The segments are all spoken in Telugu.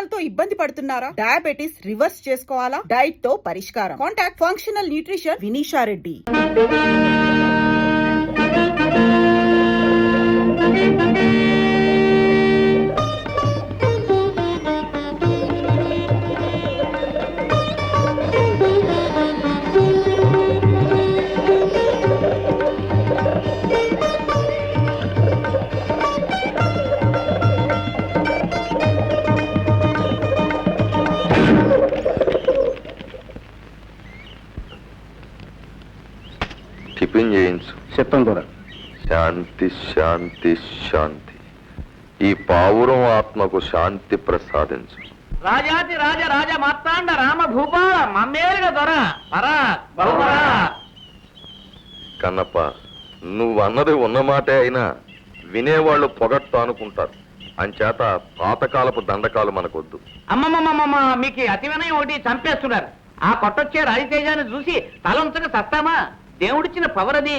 మలబద్ధకాలతో ఇబ్బంది పడుతున్నారా? డయాబెటిస్ రివర్స్ చేసుకోవాలా? డైట్ తో పరిష్కారం. Contact functional nutrition Vinisha Reddy. Tiffin చేయించు. చెప్తాం కూడా. శాంతి శాంతి శాంతి. ఈ పావురం ఆత్మకు శాంతి ప్రసాదించు. రాజాతి రాజ రాజ మార్తాండ రామ భూపాల మమ్మేలుగా దొర పరా బహుపరా. కన్నప్ప, నువ్వన్నది ఉన్నమాటే అయినా వినేవాళ్ళు పొగట్టు అనుకుంటారు. అంచేత పాతకాలపు దండకాలు మనకొద్దు. అమ్మమ్మమ్మమ్మ, మీకు అతి వినయం ఒకటి చంపేస్తున్నారు. ఆ కొట్టొచ్చే రాజతేజాన్ని చూసి తలంచక సస్తామా? దేవుడిచ్చిన పవర్ అది.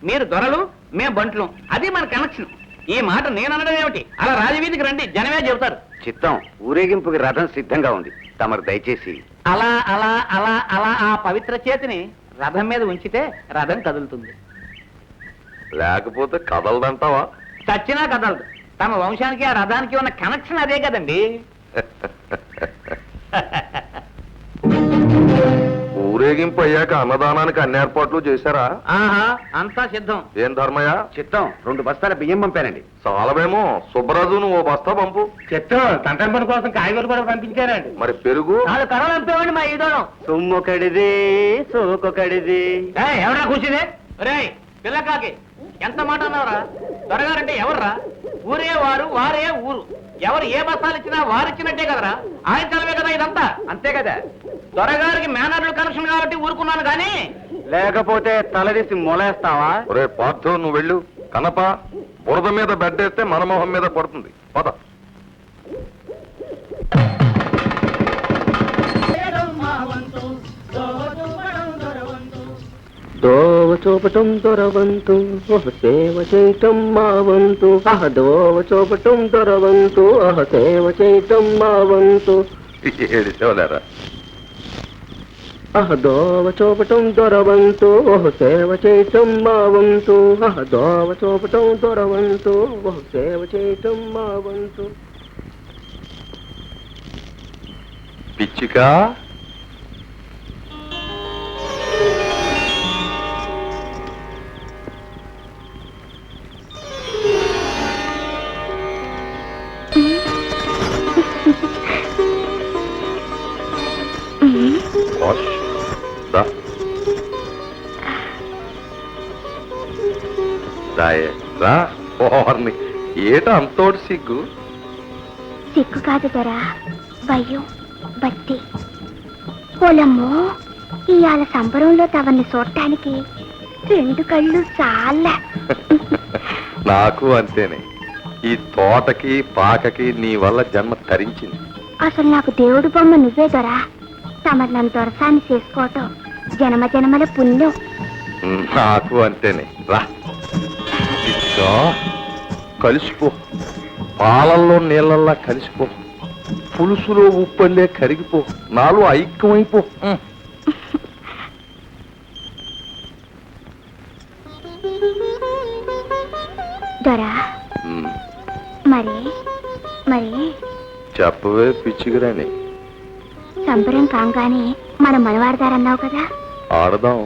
మీరు దొరలు, మేం బంట్లు, అది మన కనెక్షన్. ఈ మాట నేననడం ఏమిటి? అలా రాజవీధికి రండి, జనమే చెబుతారు. చిత్తం, ఊరేగింపుకి రథం సిద్ధంగా ఉంది. తమరు దయచేసి అలా అలా అలా అలా ఆ పవిత్ర చేతిని రథం మీద ఉంచితే రథం కదులుతుంది. లేకపోతే కదలదంటావా? చచ్చినా కదలదు. తమ వంశానికి ఆ రథానికి ఉన్న కనెక్షన్ అదే కదండి. ఊరేగింపు అయ్యాక అన్నదానానికి అన్ని ఏర్పాట్లు చేశారా? ఆహా, అంతా సిద్ధం. ఏం ధర్మయ్య? చిత్తం, 2 బస్తాల బియ్యం పంపానండి. చాలవేమో. సుబ్బరాజు నువ్వు ఓ బస్తా పంపు. చిత్తం, తండ్రి పని కోసం కాయగూరలు కూడా పంపించానండి. మరి పెరుగు? 4 కర్రలు పంపేవాడి మా ఈదోళం. సొమ్మొకడిది సోకొకడిది. ఎవరా కూర్చుంది? రే పిల్లకాకి, ఎంత మాట అన్నావురా? దొరగారంటే ఎవర్రా? ఊరే వారు, వారే ఊరు. ఎవరు ఏ బస్తాలు ఇచ్చినా వారిచ్చినట్టే కదరా. ఆయన తలమే కదా ఇదంతా. అంతే కదా. దొరగారికి మేనర్లు కనెక్షన్ కాబట్టి ఊరుకున్నాను కానీ లేకపోతే తలదీసి మొలేస్తావా? ఒరే పార్థు, నువ్వు వెళ్ళు. కనప, బురద మీద బెడ్డేస్తే మన మొహం మీద పడుతుంది. పద. దోవ చూపటం దొరవంతు, సేవ చేయటం మా వంతు. దోవ చూపటం దొరవంతు, సేవ చేయటం మా వంతు. ఏడిసేవలేరా? దోవ చూపటం దొరవంతు, సేవ చేయటం మా వంతు. దోవ చూపటం దొరవంతు, సేవ చేయటం మా వంతు. పిచ్చికా, ఏట అంతోటి సిగ్గు? సిగ్గు కాదు దొరా, భయం, బట్టి. పొలమ్మో, ఇవాళ సంబరంలో తవన్ని చూడటానికి 2 కళ్ళు చాలా. నాకు అంతేనే. ఈ తోటకి పాకకి నీ వల్ల జన్మ తరించింది. అసలు నాకు దేవుడు బొమ్మ నువ్వే దొరా. తమరు నన్ను దొరసాన్ని చేసుకోవటం జన్మ జన్మల పుణ్యం. నాకు అంతేనే. రా, కలిసిపో. పాలల్లో నీళ్ళల్లా కలిసిపో. పులుసులో ఉప్పల్లే కరిగిపో. నాలో ఐక్యమైపో. దొరా, మరి మరి చెప్పవే పిచ్చిగిరాని. సంబరం కాగానే మన మనవాడతారన్నావు కదా. ఆడదాం.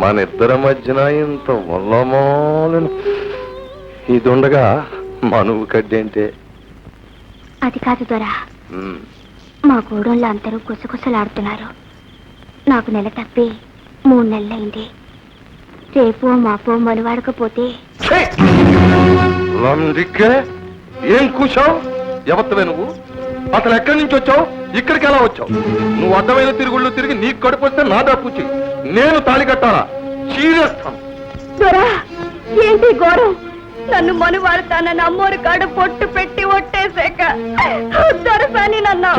మన ఇద్దరి మధ్యన ఇంత వల్లమాలను ఇదుండగా మనువు కడ్డేంటే. అది కాదు దొరా, మా గూడెంలో అందరూ గుసగుసలాడుతున్నారు. నాకు నెల తప్పి 3 నెలలైంది. రేపో మాపో మనవాడకపోతే. ఏం కూర్చావు? ఎవత్తవే నువ్వు? అసలు ఎక్కడి నుంచి వచ్చావు? ఇక్కడికి ఎలా వచ్చావు? నువ్వు అడ్డమైన తిరుగుళ్ళు తిరిగి నీకు కడుపు వస్తే నా దాపుచ్చి నేను తాళి కట్టాలా? చీరేస్తాను. ఏంటి ఘోరం? నన్ను మనువాడుతానని అమ్మోరు కాడు పొట్టు పెట్టి ఒట్టేశాక దొరసాని నన్ను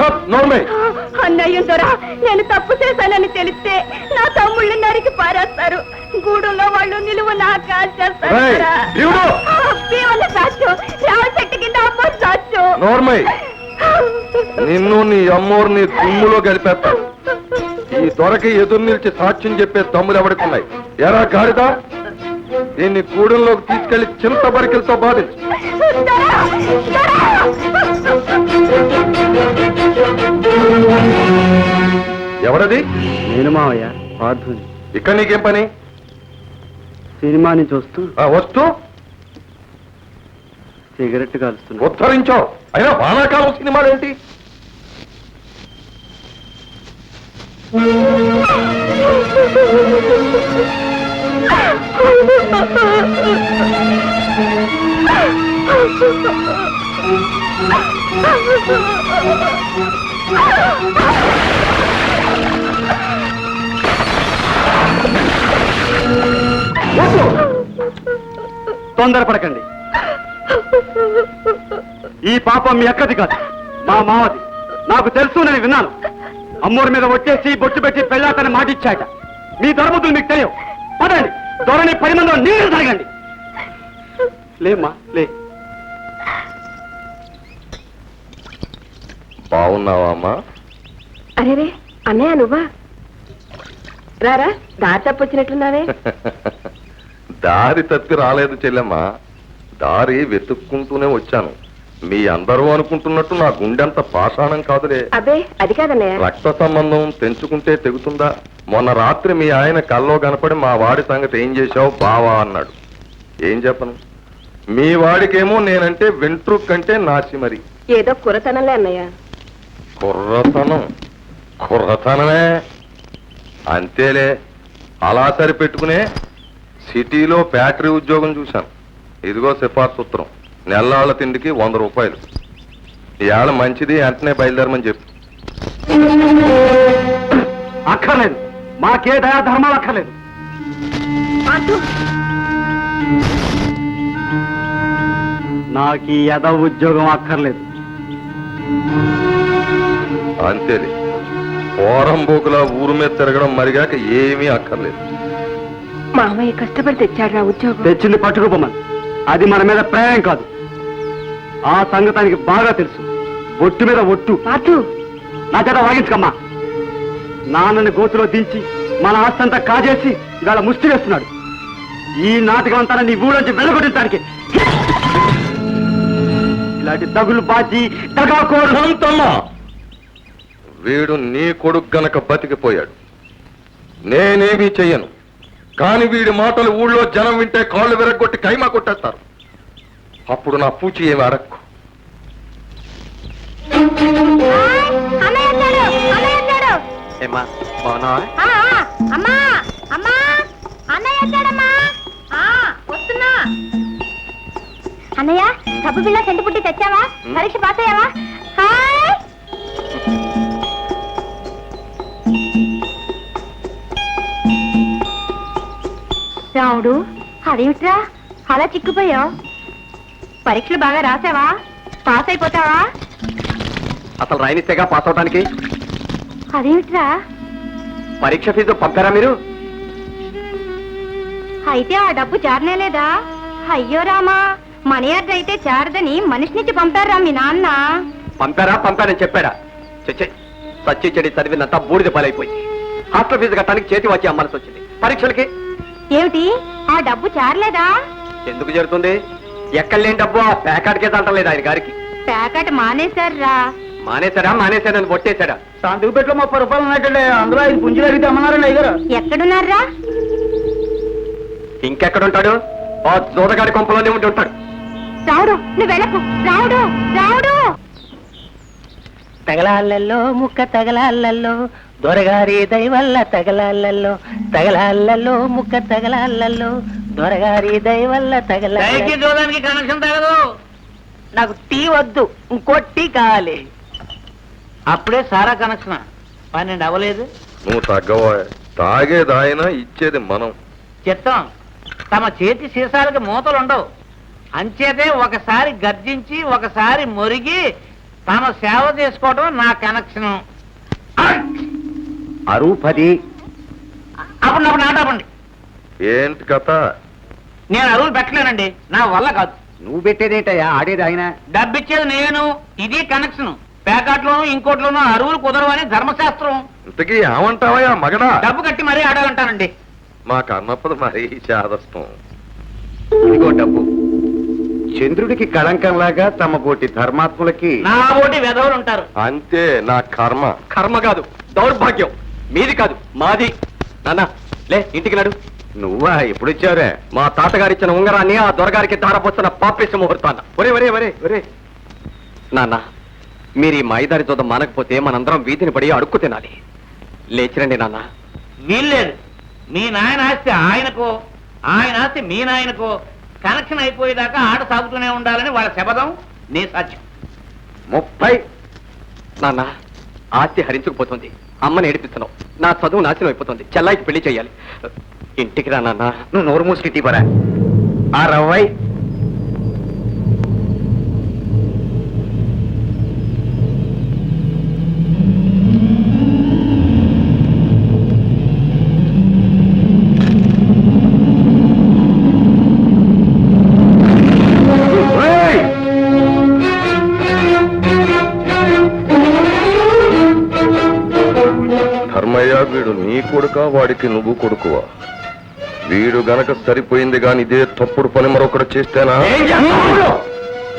అన్నయ్య దొరా, నేను తప్పు చేశానని తెలిస్తే నా తమ్ముళ్ళు నరికి పారేస్తారు. గూడులో వాళ్ళు నిలువ నా కాల్చేస్తారు. రావ చెట్టు కింద అమ్మ సాచ్చు. నిన్ను నీ అమ్మోరిని దుమ్ములో గలిపేస్తాను. ఈ దొరకి ఎదురు నిలిచి సాక్ష్యం చెప్పే దమ్ములు ఎవడికున్నాయి? ఎరా గాడిదా, దీన్ని గూడెంలోకి తీసుకెళ్లి చింత బరికిలతో బాధించు. ఎవరది? నేను మావయ్య పార్థుని. ఇక్కడ నీకేం పని? సినిమా నుంచి వస్తూ వస్తూ సిగరెట్ కాలుస్తున్నా. ఉద్ధరించావు. అయినా వానాకాలం సినిమాలు ఏంటి? తొందరపడకండి. ఈ పాపం మీ అక్కది కాదు, మా మావది. నాకు తెలుసు, నేను విన్నాను. అమ్మోరి మీద వచ్చేసి బొట్టు పెట్టి పెళ్ళాతని మాటిచ్చాట. మీ దొరబుద్ధులు మీకు తెలియవు. పదండి, దొరని 10 మందిలో నీరు తాగండి. లేమ్మా లే. బాగున్నావా అమ్మా? అరే అన్నయ్య నువ్వా? రారా, దారి తప్పొచ్చినట్లున్నావే. దారి తప్పి రాలేదు చెల్లెమ్మా, దారి వెతుక్కుంటూనే వచ్చాను. మీ అందరూ అనుకుంటున్నట్టు నా గుండెంత పాషాణం కాదులే. అబ్బే అది కాదన్నయ్య. రక్త సంబంధం తెంచుకుంటే తెగుతుందా? మొన్న రాత్రి మీ ఆయన కల్లో కనపడి మా వాడి సంగతి ఏం చేశావు బావా అన్నాడు. ఏం చెప్పను? మీ వాడికేమో నేనంటే వెంట్రుకంటే నాసి. మరి ఏదో కురతనంలే అన్నయ్య. కుర్రతనమే అంతేలే. అలా సరిపెట్టుకునే సిటీలో ఫ్యాక్టరీ ఉద్యోగం చూశాను. ఇదిగో సిఫార్సు ఉత్తరం. నెల్లాళ్ల తిండికి 100 రూపాయలు. ఇవాళ మంచిది, వెంటనే బయలుదేరమని చెప్పు. అక్కర్లేదు, మాకే దయా ధర్మాలు అక్కర్లేదు. నాకు ఈ యదవ ఉద్యోగం అక్కర్లేదు. అంతేలే, పోరంబోకులా ఊరు మీద తిరగడం మరిగాక ఏమీ అక్కర్లేదు. మామయ్య కష్టపడి తెచ్చాడు ఉద్యోగం. తెచ్చింది పట్టుకుపోమని. అది మన మీద ప్రేమ కాదు. ఆ సంగతానికి బాగా తెలుసు. ఒట్టు మీద ఒట్టు. నా చేత వాగించకమ్మా. నాన్నని గోతులో దించి మన ఆస్తంతా కాజేసి ఇవాళ ముష్టి వేస్తున్నాడు. ఈ నాటకం అంతా నీ ఊళ్ళొంచి వెళ్ళగొట్టించడానికి. ఇలాంటి తగులు బాచి శాంతమ్మా, వీడు నీ కొడుకు గనక బతికిపోయాడు. నేనేమీ చెయ్యను. కాని వీడి మాటలు ఊళ్ళో జనం వింటే కాళ్ళు విరగొట్టి కైమా కొట్టేస్తారు. అప్పుడు నా పూచి ఏమి అడక్కు. అన్నయ్య సబ్బు బిళ్ళ సెంటు పుట్టి తెచ్చావా? పరీక్ష పాస్ అయ్యావా? హాయ్. రావుడు, అదేమిట్రా అలా చిక్కుపోయావు? పరీక్షలు బాగా రాసావా? పాస్ అయిపోతావా? అసలు రాయనిస్తేగా పాస్ అవటానికి. అదేమిట్రా? పరీక్ష ఫీజు పంపారా మీరు? అయితే ఆ డబ్బు చేరనేలేదా? అయ్యో రామా, మనీ ఆర్డర్ అయితే చేరదని మనిషి నుంచి పంపారా మీ నాన్న? పంపారని చెప్పాడా? చచ్చే, సచ్చి చెడి చదివినంతా బూడిద పాలైపోయింది. హాస్టల్ ఫీజు కట్టడానికి చేతి వచ్చి అమ్మాల్సి వచ్చింది. పరీక్షలకి ఏమిటి ఆ డబ్బు చేరలేదా? ఎందుకు జరుగుతుంది? ఎక్కడ లేని డబ్బు ఆ ప్యాకెట్కే తంటలేదు ఆయన గారికి. ప్యాకెట్ మానేశారా? మానేశాడని కొట్టేశాడా? శాంతికి పెట్లో 30 రూపాయలు ఉన్నట్టుండే, అందులో 5 పుంజులు అడిగితే అమ్మన్నారండి అయ్యారు. ఎక్కడున్నారా? ఇంకెక్కడుంటాడు? ఆ జోదగాడి కొంపలోనే ఉండి ఉంటాడు. రావుడు, నువ్వు వెళ్ళకు. రావుడు, రావుడు. తగలాళ్ళల్లో ముక్క తగలాళ్ళల్లో దొరగారి దయవల్ల తగలాళ్ళల్లో తగలాళ్ళల్లో ముక్క తగలాళ్ళల్లో దొరగారి దయవల్ల దయకి చూడడానికి కనెక్షన్ తగదు. నాకు టీ వద్దు, ఇంకో టీ కావాలి. అప్పుడే సారా కనెక్షన్ 12 అవ్వలేదు. నువ్వు తగ్గవా? తాగేది ఆయన, ఇచ్చేది మనం. చిత్తం, తమ చేతి సీసాలకి మూతలు ఉండవు. అంచేతే ఒకసారి గర్జించి ఒకసారి మొరిగి తమ సేవ చేసుకోవడం నా కనెక్షన్. అరువు 10. అప్పుడు నాటపండి. ఏంటి కథ? నేను అరువులు పెట్టలేనండి, నా వల్ల కాదు. నువ్వు పెట్టేదేంటయ్యా? ఆడేది ఆయన. డబ్బిచ్చేది నేను, ఇది కనెక్షన్. పేకాట్లోనూ ఇంకోట్లోనూ అరువులు కుదరవని ధర్మశాస్త్రం. ఇంతకీ ఏమంటావా మగడా? డబ్బు కట్టి మరీ ఆడాలంటానండి. మా కన్నప్పది మరీ చాదస్తం. ఇదిగో డబ్బు. చంద్రుడికి కళంకంలాగా తమ పోటీ ధర్మాత్ములకి నా ఓటి వెధవులు ఉంటారు. అంతే నా కర్మ. కర్మ కాదు, దౌర్భాగ్యం. మీది కాదు, మాది. నాన్న లే, ఇంటికి నడు. నువ్వా ఎప్పుడొచ్చావురా? మా తాతగారిచ్చిన ఉంగరాన్ని ఆ దొరగారికి ధారపోస్తున్న పాపేశ ముహూర్తాన్న. ఒరే ఒరే ఒరే ఒరే నాన్న, మీరు ఈ మాయిదారి చూద్దాం మానకపోతే మనందరం వీధిని పడి అడుక్కు తినాలి. లేచిరండి నాన్న. వీల్లేదు. మీ నాయన ఆస్తి ఆయనకో, ఆయన ఆస్తి మీ నాయనకో కనెక్షన్ అయిపోయేదాకా ఆట సాగుతూనే ఉండాలని వాళ్ళ శపథం, నీ సాధ్యం. 30. నాన్న, ఆస్తి హరించుకుపోతుంది. అమ్మని ఏడిపిస్తున్నావు. నా చదువు నాశనం అయిపోతుంది. చెల్లాయికి పెళ్లి చేయాలి. ఇంటికి రా నాన్న. నువ్వు నోరు మూసుకి తీపరా. ఆ 60. ధర్మయ్య, వీడు నీ కొడుక, వాడికి నువ్వు కొడుకువా? వీడు గనక సరిపోయింది గాని ఇదే తప్పుడు పని మరొకటి చేస్తేనా?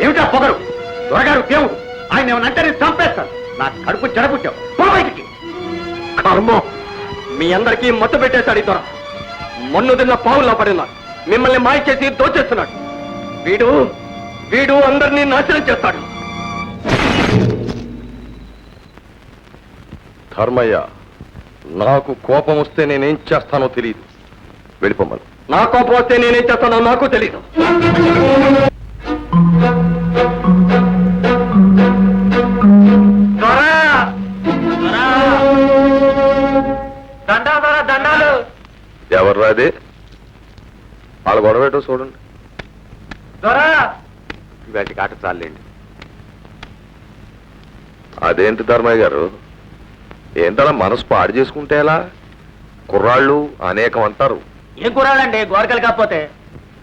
ఏమిటా పొగరు? దొరగారు దేవుడు, ఆయన ఏమనంటే నేను చంపేస్తాను. నా కడుపు చెడబుట్టావు. పో బయటికి. కర్మ, మీ అందరికీ మత్తు పెట్టేశాడు ఈ దొర. మొన్ను తిన్న పావుల్లో పడినాడు. మిమ్మల్ని మాయ చేసి దోచేస్తున్నాడు. వీడు వీడు అందరినీ నాశనం చేస్తాడు. ధర్మయ్య, నాకు కోపం వస్తే నేనేం చేస్తానో తెలియదు. వెళ్ళిపోమను. నా కోపం వస్తే నేనేం చేస్తానో నాకు తెలీదు. దండాలు. ఎవర్రా అది? వాళ్ళ గొడవేటో చూడండి. వీటికి ఆట చాలండి. అదేంటి ధర్మయ్య గారు, ఏంటలా మనసు పాడు చేసుకుంటే ఎలా? కుర్రాళ్ళు అనేకం అంటారు. ఏం కురాలండి, గోరకలు కాకపోతే.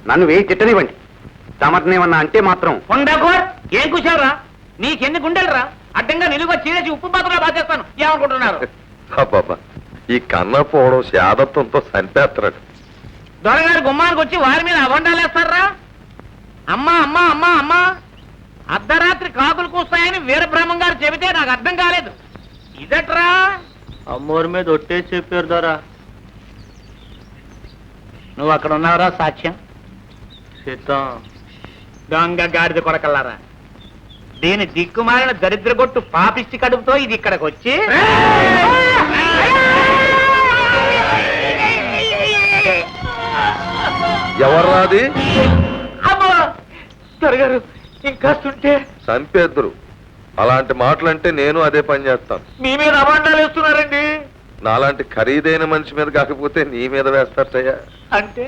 నన్ను వేయి తిట్టనివ్వండి. తమటనేమన్నా అంటే మాత్రం కొండగోర్ ఏం కుశాలరా? నీకెన్ని గుండెలరా? అడ్డంగా నిలువ చీరేసి ఉప్పు పాత్రలో బాధేస్తాను. ఏమనుకుంటున్నారు? అబ్బాబా, ఈ కన్న పోవడం శాదత్వంతో చంపేస్తాడు. దొరగారు గుమ్మానికి వచ్చి వారి మీద అబండాలేస్తారా? అమ్మా అమ్మా అమ్మా అమ్మా, అర్ధరాత్రి కాకులు కూస్తాయని వీరబ్రహ్మం గారు చెబితే నాకు అర్థం కాలేదు. ఇదట్రా? అమ్మోరి మీద ఒట్టేసి చెప్పారు దొరా. నువ్వు అక్కడ ఉన్నావురా సాక్ష్యం? సిద్ధం. దొంగ గాడిద కొడకల్లారా, దీని దిక్కుమాలిన దరిద్రగొట్టు పాపిష్టి కడుపుతో ఇది ఇక్కడికి వచ్చి ఎవర్రాది? అమ్మో దొరగారు ఇంకాస్తుంటే చంపేద్దరు. అలాంటి మాటలంటే నేను అదే పని చేస్తాను. మీ మీద అబండాలు వేస్తున్నారండి. నాలాంటి ఖరీదైన మనిషి మీద కాకపోతే నీ మీద వేస్తారయ్యా. అంటే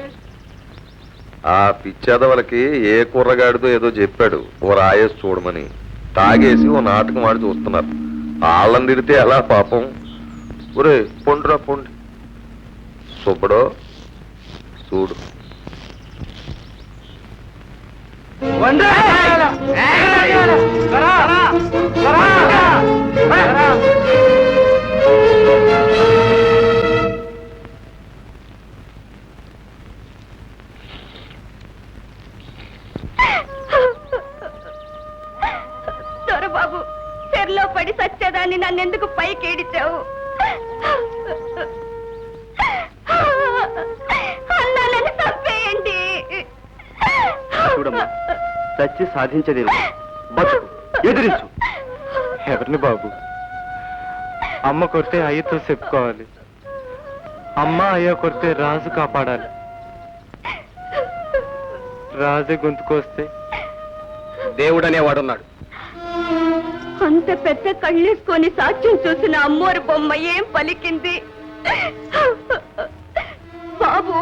ఆ పిచ్చేదవలకి ఏ కుర్రగాడిదో ఏదో చెప్పాడు ఓ రాయేసి చూడమని. తాగేసి ఓ నాటకం ఆడి చూస్తున్నారు. వాళ్ళని తిడితే ఎలా పాపం? ఒరే పొండ్రా పొండి. సుబ్బడో చూడు. దొరబాబు, చెర్లో పడి సచ్చేదాన్ని నన్నెందుకు పైకి ఏడిచావు? అన్నాలని తప్పేయండి. చూడమ్మా, చచ్చి సాధించేది బతుకు, ఎదిరించు. ఎవరిని బాబు? అమ్మ కొడితే అయ్యతో చెప్పుకోవాలి. అమ్మ అయ్య కొడితే రాజు కాపాడాలి. రాజే గొంతుకొస్తే దేవుడనేవాడున్నాడు. అంత పెద్ద కళ్ళేసుకొని సాక్ష్యం చూసిన అమ్మోరు బొమ్మ ఏం పలికింది? బాబు,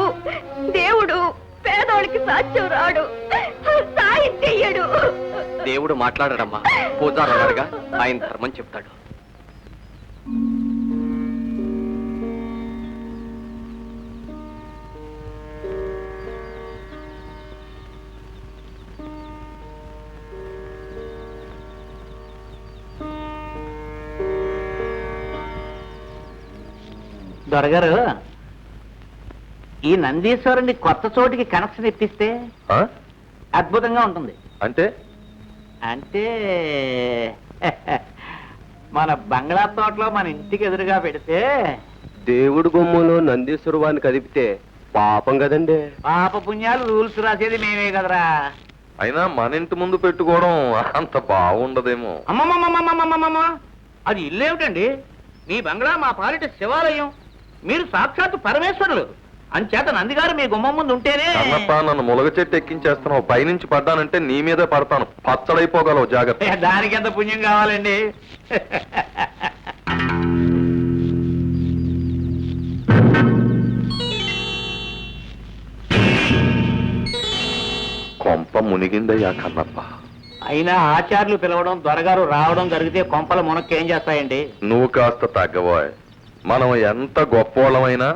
దేవుడు పేదోడికి సాక్ష్యం రాడు, సాయం చెయ్యడు. దేవుడు మాట్లాడడమ్మా. పూజారన్నారుగా, ఆయన ధర్మం చెప్తాడు. దొరగారు ఈ నందీశ్వరుని కొత్త చోటికి కనెక్షన్ ఇప్పిస్తే ఆ? అద్భుతంగా ఉంటుంది. అంటే అంటే మన బంగ్లా తోటలో మన ఇంటికి ఎదురుగా పెడితే దేవుడు గుమ్మంలో నందీశ్వరు వారిని కదిపితే పాపం కదండి. పాప పుణ్యాలు రూల్స్ రాసేది మేమే కదరా. అయినా మన ఇంటి ముందు పెట్టుకోవడం అంత బాగుండదేమో. అమ్మమ్మమ్మమ్మమ్మమ్మమ్మ, అది ఇల్లేమిటండి? మీ బంగ్లా మా పాలిట శివాలయం, మీరు సాక్షాత్తు పరమేశ్వరులు. అంచేత నందిగారు మీ గుమ్మం ముందు ఉంటేనే. కన్నప్ప, నన్ను ములగ చెట్టు ఎక్కించేస్తున్నావు. పైనుంచి పడ్డానంటే నీ మీదే పడతాను. పచ్చడైపోగలవు, జాగ్రత్త. దానికి ఎంత పుణ్యం కావాలండి? కొంప మునిగిందయ్యా కన్నప్ప. అయినా ఆచార్యులు పిలవడం, దొరగారు రావడం జరిగితే కొంపల మునక్కేం చేస్తాయండి? నువ్వు కాస్త తగ్గబోయ్. మనం ఎంత గొప్పోళ్ళమైనా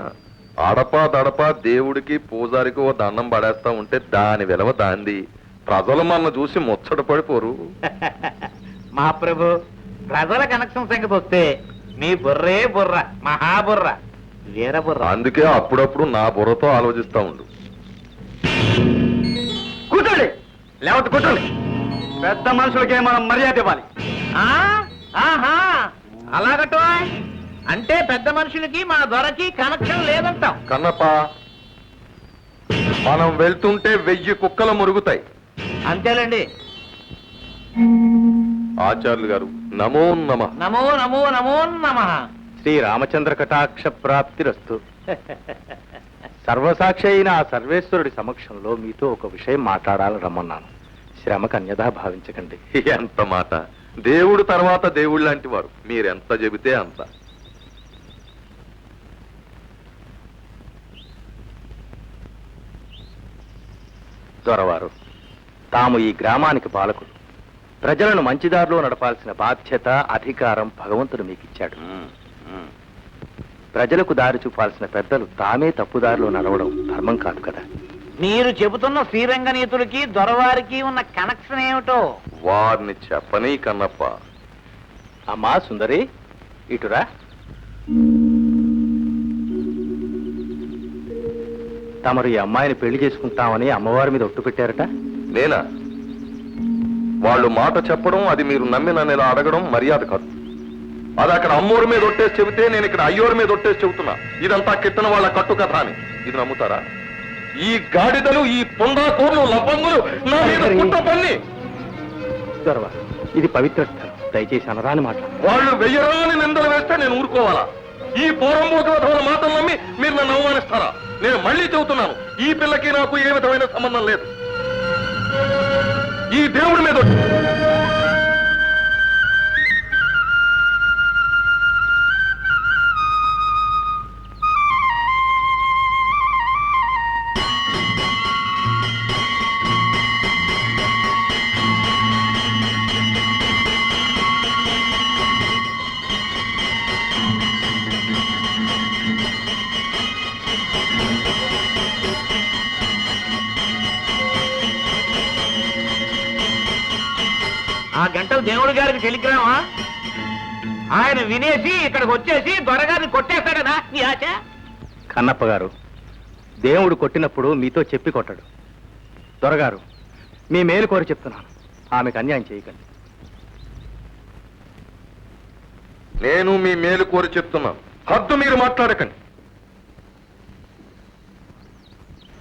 అడపా దడపా దేవుడికి పూజారికి ఓ దండం పడేస్తా ఉంటే దాని విలువ దాంది. ప్రజలు మన చూసి ముచ్చట పడిపోరు. మా ప్రభు, ప్రజల కనెక్షన్ సంగతి వస్తే మీ బుర్రే బుర్ర, మహాబుర్ర, వీర బుర్ర. అందుకే అప్పుడప్పుడు నా బుర్రతో ఆలోచిస్తా ఉండు. కూర్చోండి, లేవద్దు కూర్చోండి. పెద్ద మనుషులకే మనం మర్యాద ఇవ్వాలి. ఆహా, అలాగటో అంటే పెద్ద మనుషులకి మన దొరకి కనెక్షన్ లేదంటాం. కన్నప్ప, మనం వెళ్తుంటే 1000 కుక్కలు మురుగుతాయి. అంతేలేండి. ఆచార్యులు గారు, నమో నమ. నమో నమో నమో నమః. శ్రీ రామచంద్ర కటాక్ష ప్రాప్తిరస్తు. సర్వసాక్షి అయిన ఆ సర్వేశ్వరుడి సమక్షంలో మీతో ఒక విషయం మాట్లాడాలని రమ్మన్నాను. శ్రమకు అన్యథా భావించకండి. ఎంత మాట! దేవుడు తర్వాత దేవుడు లాంటి వారు. మీరెంత చెబితే అంత. దొరవారు, తాము ఈ గ్రామానికి పాలకులు. ప్రజలను మంచిదారిలో నడపాల్సిన బాధ్యత, అధికారం భగవంతుడు మీకు ఇచ్చాడు. ప్రజలకు దారి చూపాల్సిన పెద్దలు తామే తప్పుదారిలో నడవడం ధర్మం కాదు కదా. మీరు చెబుతున్న శ్రీరంగనీతులకి దొరవారికి ఉన్న కనెక్షన్ ఏమిటో వారిని చెప్పనీ కన్నప్ప. అమ్మా సుందరి, ఇటురా. తమరు ఈ అమ్మాయిని పెళ్లి చేసుకుంటామని అమ్మవారి మీద ఒట్టు పెట్టారట. నేనా? వాళ్ళు మాట చెప్పడం, అది మీరు నమ్మి నన్ను ఇలా అడగడం మర్యాద కాదు. అది అక్కడ అమ్మోరి మీద ఒట్టేసి చెబితే నేను ఇక్కడ అయ్యోరి మీద ఒట్టేసి చెబుతున్నా. ఇదంతా కిట్టన వాళ్ళ కట్టు కథ అని. ఇది నమ్ముతారా? ఈ గాడిదలు, ఈ పొందాకోర్లు, లబ్బంగులు నా మీద కుట్ర పన్ని. దొరవారు, ఇది పవిత్ర స్థలం, దయచేసి అనరాని మాట. వాళ్ళు వెయ్యరాని నిందలు వేస్తే నేను ఊరుకోవాలా? ఈ పోరంబోకల మాటలు నమ్మి మీరు నన్ను అవమానిస్తారా? నేను మళ్ళీ చెబుతున్నాను, ఈ పిల్లకి నాకు ఏ విధమైన సంబంధం లేదు. ఈ దేవుడి మీద ఒట్టు. ఆ గంటలు దేవుడి గారికి టెలిగ్రామా? ఆయన వినేసి ఇక్కడికి వచ్చేసి దొరగారిని కొట్టేస్తాడనా నీ ఆశ? కన్నప్ప గారు, దేవుడు కొట్టినప్పుడు మీతో చెప్పి కొట్టాడు. దొరగారు, మీ మేలు కోరి చెప్తున్నాను, ఆమెకు అన్యాయం చేయకండి. నేను మీ మేలు కోరి చెప్తున్నాను, హద్దు మీరు మాట్లాడకండి.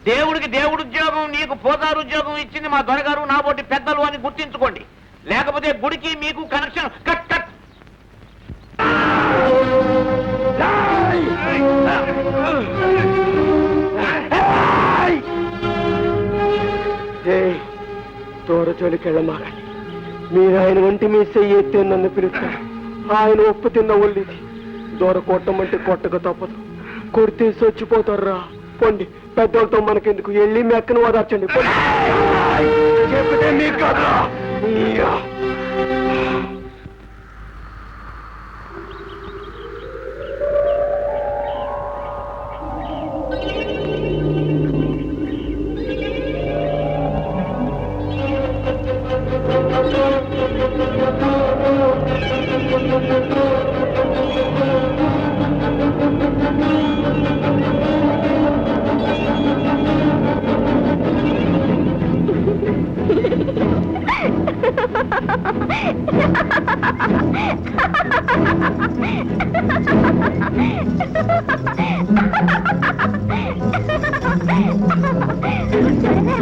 దేవుడికి దేవుడు ఉద్యోగం, నీకు పోతారు ఉద్యోగం ఇచ్చింది మా దొరగారు, నా బోటి పెద్దలు అని గుర్తించుకోండి. లేకపోతే గుడికి మీకు కనెక్షన్ కట్ కట్. తోరచోలికెళ్ళమాగండి. మీరు ఆయన ఒంటి మీ చెయ్యి ఎత్తే నన్ను పిలుస్తారు. ఆయన ఉప్పు తిన్న ఒళ్ళిది. దూర కొట్టమంటే కొట్టక తప్పదు. కొడితే చచ్చిపోతారా. పొండి, పెద్దలతో మనకెందుకు, వెళ్ళి మెక్కను ఓదార్చండి. చెప్తే మీకు కదా.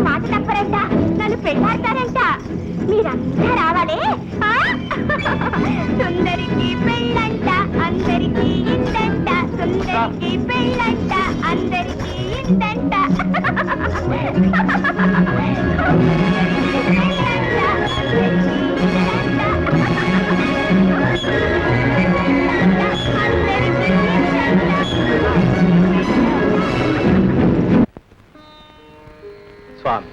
మాట తప్పరంట, నన్ను పెళ్ళాడతారంట. మీరంతా రావాలి. సుందరికి పెళ్ళంట, అందరికి ఇందంట. సుందరికి పెళ్ళంట, అందరికి ఇందంట. స్వామి,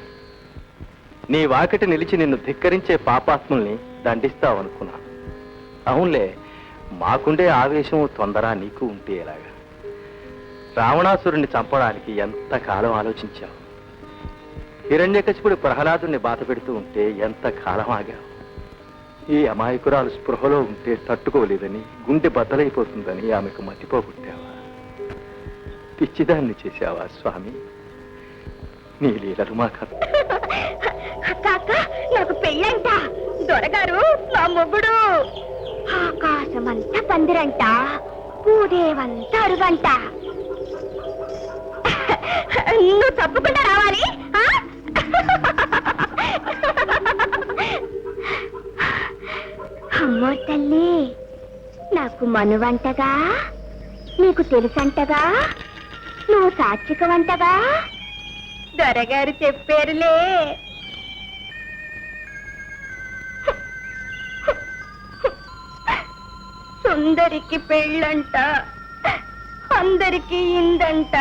నీ వాకిట నిలిచి నిన్ను ధిక్కరించే పాపాత్ముల్ని దండిస్తావనుకున్నా. అవునులే, మాకుండే ఆవేశం తొందర నీకు ఉంటే ఎలాగా? రావణాసురుణ్ణి చంపడానికి ఎంతకాలం ఆలోచించావు? హిరణ్యకశిపుడు ప్రహ్లాదుని బాధ పెడుతూ ఉంటే ఎంతకాలం ఆగావు? ఈ అమాయకురాలు స్పృహలో ఉంటే తట్టుకోలేదని, గుండె బద్దలైపోతుందని ఆమెకు మతిపోగొట్టావా? పిచ్చిదాన్ని చేశావా స్వామి? నీ లీలలు మాకు కాక నాకు పెళ్ళంట. దొరగారు నా మొగుడు. ఆకాశమంతా పందిరంట, పూదేవంతా అరుగంట. నువ్వు తప్పకుండా రావాలి. అమ్మో తల్లి, నాకు మనువంటగా, నీకు తెలుసంటగా, నువ్వు సాత్వికవంటగా. దొరగారు చెప్పారులే. సుందరికి పెళ్ళంట, అందరికి ఇందంట.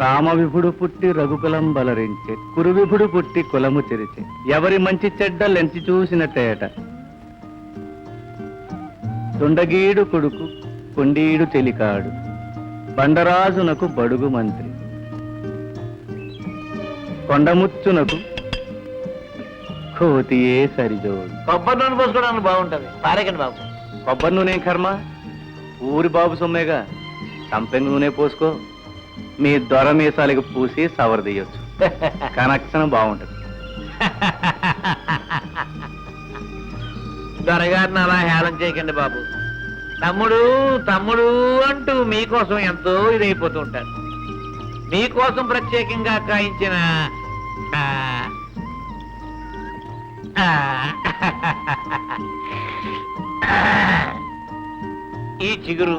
రామవిభుడు పుట్టి రఘుకులం బలరించే, కురువిభుడు పుట్టి కులము చెరిచే, ఎవరి మంచి చెడ్డలెంచి చూసినట్టేట. దుండగీడు కొడుకు కొండీడు చెలికాడు, బండరాజునకు బడుగు మంత్రి. కొండముచ్చునకు కోతియే సరిజోడు. కొబ్బరి నూనె పోసుకోవడానికి బాగుంటది. పారేకండి బాబు. కొబ్బరి నూనె కర్మ, ఊరి బాబు సొమ్మేగా. సంపెంగ నూనె పోసుకో, మీ దొర మీసాలకు పూసి సవరదీయొచ్చు. కనెక్షన్ బాగుంటది. దొరగారిని అలా హేళన చేయకండి బాబు. తమ్ముడు తమ్ముడు అంటూ మీకోసం ఎంతో ఇదైపోతూ ఉంటారు. మీకోసం ప్రత్యేకంగా కాయించిన ఈ చిగురు,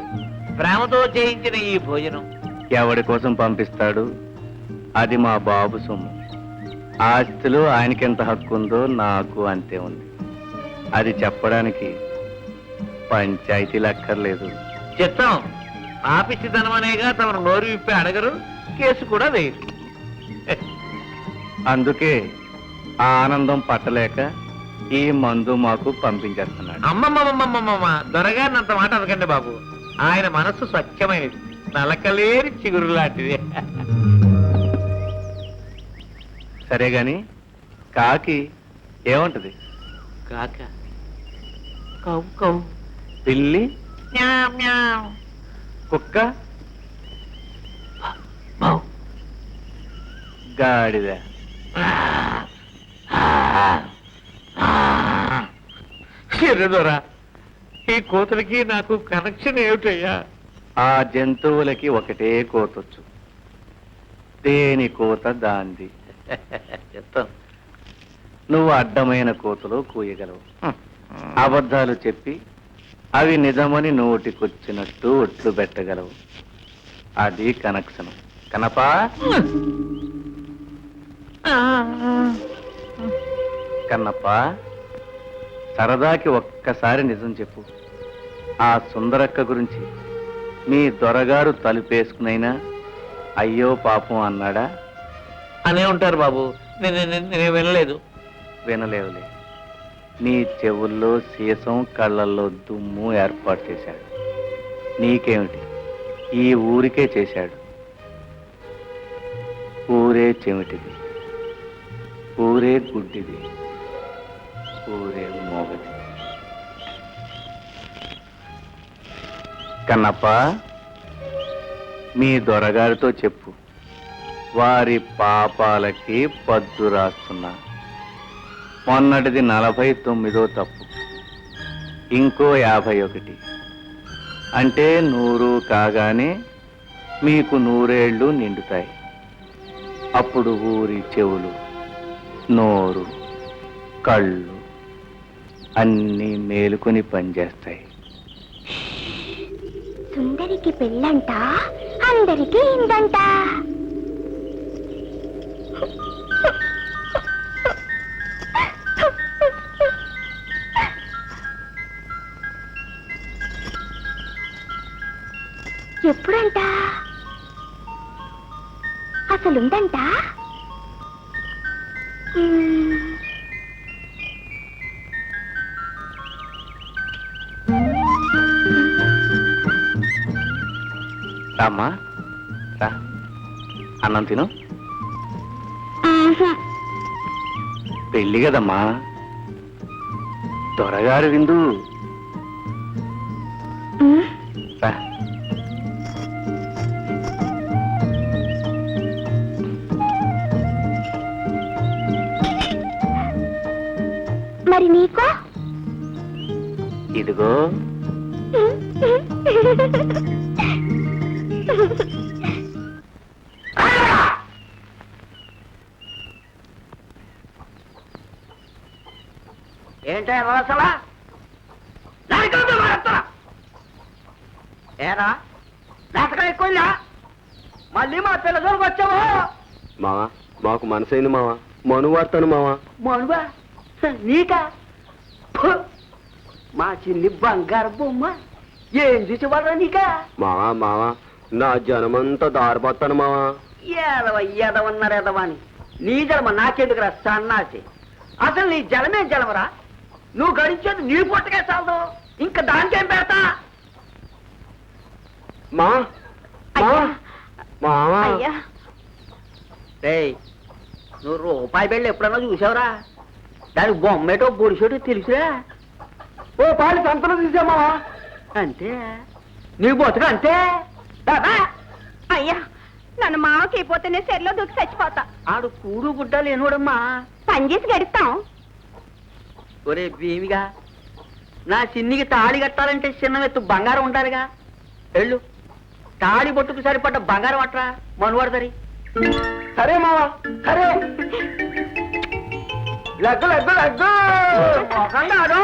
ప్రేమతో చేయించిన ఈ భోజనం ఎవడి కోసం పంపిస్తాడు? అది మా బాబు సొమ్ము. ఆస్తిలో ఆయనకెంత హక్కు ఉందో నాకు అంతే ఉంది. అది చెప్పడానికి పంచాయతీలు అక్కర్లేదు. చిత్తం ఆపిచ్చి ధనమనేగా తమను నోరు విప్పి అడగరు, కేసు కూడా వేయరు. అందుకే ఆ ఆనందం పట్టలేక ఈ మందు మాకు పంపించేస్తున్నాడు. అమ్మమ్మమ్మమ్మమ్మ, దొరగారిని అంత మాట అనకండి బాబు. ఆయన మనస్సు స్వచ్ఛమైనది, నలకలేని చిగురు లాంటిది. సరే గాని కాకి ఏమంటది? కాక కౌ కౌ, పిల్లి, మ్యావ్ మ్యావ్, కుక్క, మౌ. గాడిద. ఎర్రదొరా, ఈ కోతలకి నాకు కనెక్షన్ ఏమిటయ్యా? ఆ జంతువులకి ఒకటే కోతొచ్చు. దేని కోత దాంది. చెప్తాం. నువ్వు అడ్డమైన కోతలు కూయగలవు. అబద్ధాలు చెప్పి అవి నిజమని నోటికొచ్చినట్టు ఒట్లు పెట్టగలవు. అది కనెక్షన్. కనపా కన్నప్ప, సరదాకి ఒక్కసారి నిజం చెప్పు. ఆ సుందరక్క గురించి మీ దొరగారు తలుపేసుకునైనా అయ్యో పాపం అన్నాడా? అనే ఉంటారు బాబు. నేను వినలేదు. వినలేవులే. నీ చెవుల్లో సీసం, కళ్ళల్లో దుమ్ము ఏర్పాటు చేశాడు. నీకేమిటి, ఈ ఊరికే చేశాడు. ఊరే చెమిటిది, ఊరే గుడ్డిది, ఊరే మోగది. కన్నప్ప, మీ దొరగారితో చెప్పు, వారి పాపాలకి పద్దు రాస్తున్నా. మొన్నటిది 49వ తప్పు, ఇంకో 51, అంటే 100 కాగానే మీకు 100 ఏళ్ళు నిండుతాయి. అప్పుడు ఊరి చెవులు, నోరు, కళ్ళు అన్నీ మేలుకొని పనిచేస్తాయి. సుందరికి పెళ్ళంట, అందరికి ఇందంట. ఎప్పుడంట? అసలుందంట? రామ్మా, రా, అన్నం తిను. పెళ్ళి కదమ్మా, దొరగారు విందు. రా. మరి నీకో? ఇదిగో. ఏంటో అసలా ఏరా నాటకం ఎక్కువ మళ్ళీ మా పిల్లలకు వచ్చావు. మావా, మాకు మనసైంది మావా, మను వాడతాను మావా. మనువా నీకా? ఫు! మా చిన్ని బంగారు బొమ్మ ఏం చూసేవాళ్ళ నీకా? మావా మావా, నా జనమంతా దారిపోతాను మావా. ఎదవన్నారు ఎదవని నీ జలమ నాకెందుకురా సన్నాసి? అసలు నీ జలమే జలమరా? నువ్వు గడించేది నీ పొట్టకే చాలదు, ఇంకా దానికేం పెడతా? మా మావా, రేయ్, నువ్వు రూపాయి బిళ్ళ ఎప్పుడన్నా చూసావురా? దానికి బొమ్మేటో బొడిసేటో తెలుసురా? ఓ పాలి సంతలో తీసామావా. అంతే, నీ బతుకు అంతే. బాబా అయ్యా, నన్ను మామకి అయిపోతేనే సెర్లో దూకి చచ్చిపోతా. ఆడు కూడు గుడ్డ లేనోడమ్మా. పని చేసి గడుస్తాం. ఒరే భీమిగా, నా చిన్నికి తాళి కట్టాలంటే చిన్న ఎత్తు బంగారం ఉండాలిగా. వెళ్ళు, తాళి బొట్టుకు సరిపడ్డ బంగారం అట్రా మనువాడదరి. సరే మావా, సరే. లగ్గు లగ్గు లగ్గు. మొఖంగాడు.